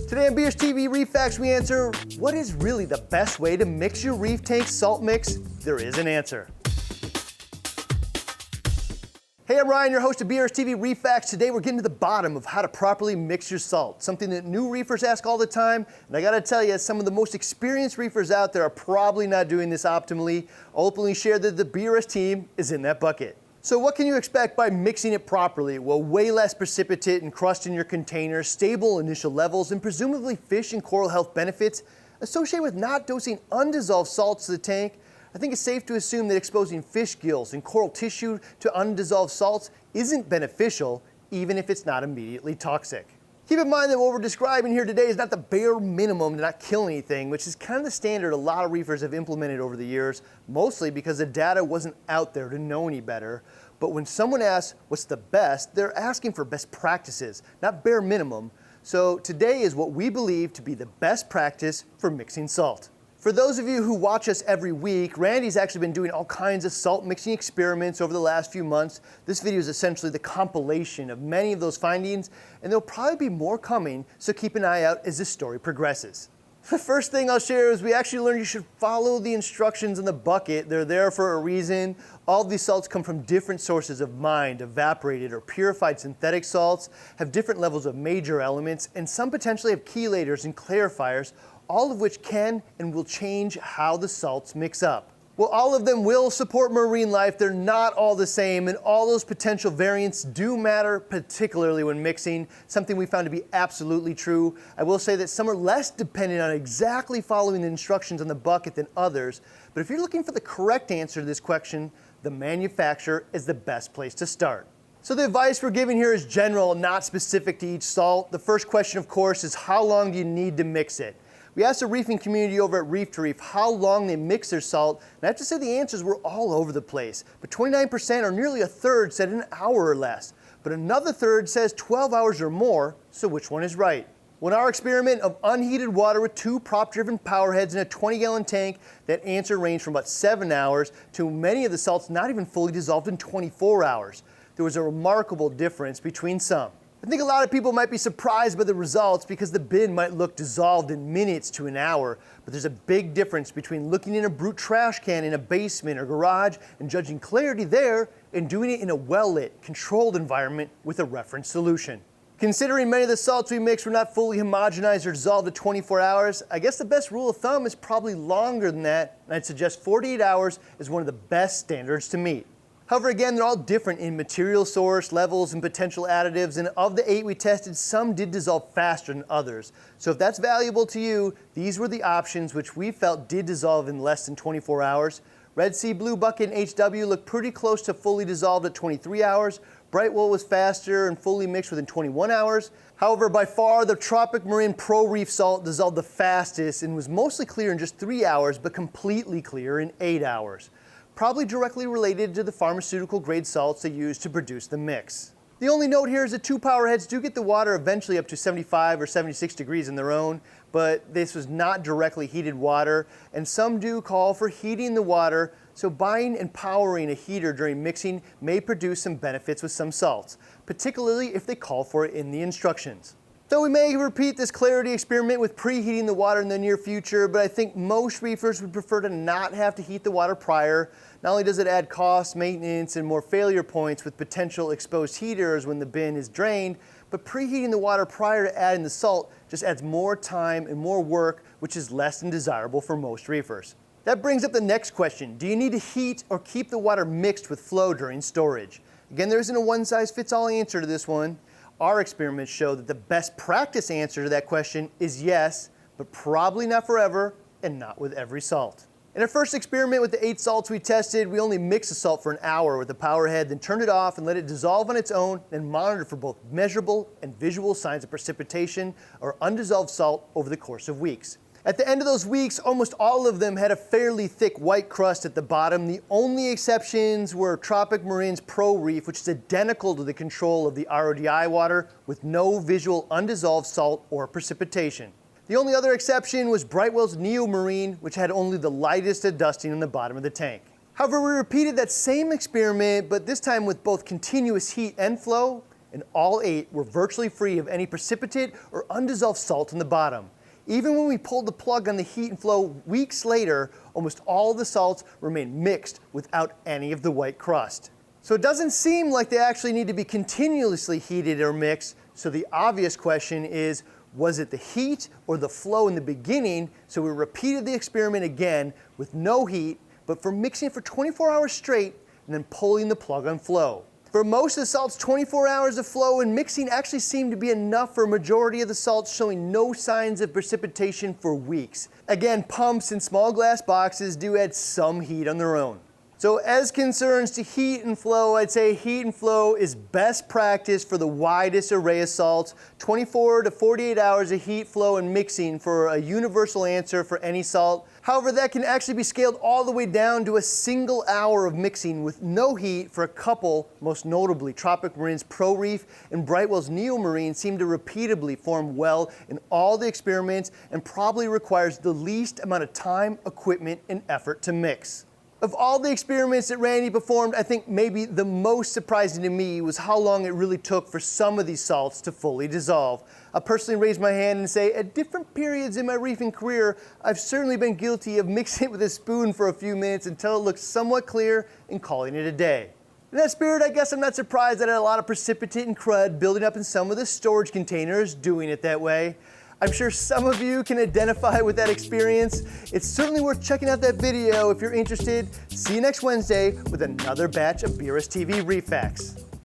Today on BRStv Reef FAQs, we answer, what is really the best way to mix your reef tank salt mix? There is an answer. Hey, I'm Ryan, your host of BRStv Reef FAQs. Today we're getting to the bottom of how to properly mix your salt, something that new reefers ask all the time, and I gotta tell you, some of the most experienced reefers out there are probably not doing this optimally. I'll openly share that the BRS team is in that bucket. So what can you expect by mixing it properly? Well, way less precipitate and crust in your container, stable initial levels, and presumably fish and coral health benefits associated with not dosing undissolved salts to the tank. I think it's safe to assume that exposing fish gills and coral tissue to undissolved salts isn't beneficial, even if it's not immediately toxic. Keep in mind that what we're describing here today is not the bare minimum to not kill anything, which is kind of the standard a lot of reefers have implemented over the years, mostly because the data wasn't out there to know any better. But when someone asks what's the best, they're asking for best practices, not bare minimum. So today is what we believe to be the best practice for mixing salt. For those of you who watch us every week, Randy's actually been doing all kinds of salt mixing experiments over the last few months. This video is essentially the compilation of many of those findings, and there'll probably be more coming, so keep an eye out as this story progresses. The first thing I'll share is we actually learned you should follow the instructions in the bucket. They're there for a reason. All of these salts come from different sources of mined, evaporated, or purified synthetic salts, have different levels of major elements, and some potentially have chelators and clarifiers, all of which can and will change how the salts mix up. Well, all of them will support marine life. They're not all the same, and all those potential variants do matter, particularly when mixing, something we found to be absolutely true. I will say that some are less dependent on exactly following the instructions on the bucket than others, but if you're looking for the correct answer to this question, the manufacturer is the best place to start. So the advice we're giving here is general, not specific to each salt. The first question, of course, is how long do you need to mix it? We asked the reefing community over at Reef to Reef how long they mix their salt, and I have to say the answers were all over the place. But 29% or nearly a third said an hour or less. But another third says 12 hours or more, so which one is right? Well, in our experiment of unheated water with 2 prop-driven power heads in a 20-gallon tank, that answer ranged from about 7 hours to many of the salts not even fully dissolved in 24 hours. There was a remarkable difference between some. I think a lot of people might be surprised by the results because the bin might look dissolved in minutes to an hour, but there's a big difference between looking in a brute trash can in a basement or garage and judging clarity there and doing it in a well-lit, controlled environment with a reference solution. Considering many of the salts we mix were not fully homogenized or dissolved at 24 hours, I guess the best rule of thumb is probably longer than that, and I'd suggest 48 hours is one of the best standards to meet. However, again, they're all different in material source, levels, and potential additives, and of the 8 we tested, some did dissolve faster than others. So if that's valuable to you, these were the options which we felt did dissolve in less than 24 hours. Red Sea Blue Bucket and HW looked pretty close to fully dissolved at 23 hours. Brightwell was faster and fully mixed within 21 hours. However, by far, the Tropic Marin Pro Reef salt dissolved the fastest and was mostly clear in just 3 hours, but completely clear in 8 hours. Probably directly related to the pharmaceutical grade salts they use to produce the mix. The only note here is that 2 power heads do get the water eventually up to 75 or 76 degrees on their own, but this was not directly heated water, and some do call for heating the water, so buying and powering a heater during mixing may produce some benefits with some salts, particularly if they call for it in the instructions. So we may repeat this clarity experiment with preheating the water in the near future, but I think most reefers would prefer to not have to heat the water prior. Not only does it add cost, maintenance, and more failure points with potential exposed heaters when the bin is drained, but preheating the water prior to adding the salt just adds more time and more work, which is less than desirable for most reefers. That brings up the next question. Do you need to heat or keep the water mixed with flow during storage? Again, there isn't a one-size-fits-all answer to this one. Our experiments show that the best practice answer to that question is yes, but probably not forever and not with every salt. In our first experiment with the 8 salts we tested, we only mixed the salt for an hour with the power head, then turned it off and let it dissolve on its own, and monitored for both measurable and visual signs of precipitation or undissolved salt over the course of weeks. At the end of those weeks, almost all of them had a fairly thick white crust at the bottom. The only exceptions were Tropic Marin's Pro Reef, which is identical to the control of the RODI water with no visual undissolved salt or precipitation. The only other exception was Brightwell's Neo Marine, which had only the lightest of dusting on the bottom of the tank. However, we repeated that same experiment, but this time with both continuous heat and flow, and all 8 were virtually free of any precipitate or undissolved salt in the bottom. Even when we pulled the plug on the heat and flow weeks later, almost all of the salts remained mixed without any of the white crust. So it doesn't seem like they actually need to be continuously heated or mixed, so the obvious question is, was it the heat or the flow in the beginning? So we repeated the experiment again with no heat, but for mixing for 24 hours straight and then pulling the plug on flow. For most of the salts, 24 hours of flow and mixing actually seemed to be enough for a majority of the salts, showing no signs of precipitation for weeks. Again, pumps and small glass boxes do add some heat on their own. So as concerns to heat and flow, I'd say heat and flow is best practice for the widest array of salts. 24 to 48 hours of heat, flow, and mixing for a universal answer for any salt. However, that can actually be scaled all the way down to a single hour of mixing with no heat for a couple, most notably Tropic Marine's Pro Reef and Brightwell's Neo Marine seem to repeatedly form well in all the experiments and probably requires the least amount of time, equipment, and effort to mix. Of all the experiments that Randy performed, I think maybe the most surprising to me was how long it really took for some of these salts to fully dissolve. I personally raise my hand and say, at different periods in my reefing career, I've certainly been guilty of mixing it with a spoon for a few minutes until it looks somewhat clear and calling it a day. In that spirit, I guess I'm not surprised that I had a lot of precipitate and crud building up in some of the storage containers doing it that way. I'm sure some of you can identify with that experience. It's certainly worth checking out that video if you're interested. See you next Wednesday with another batch of BRStv Reef FAQs.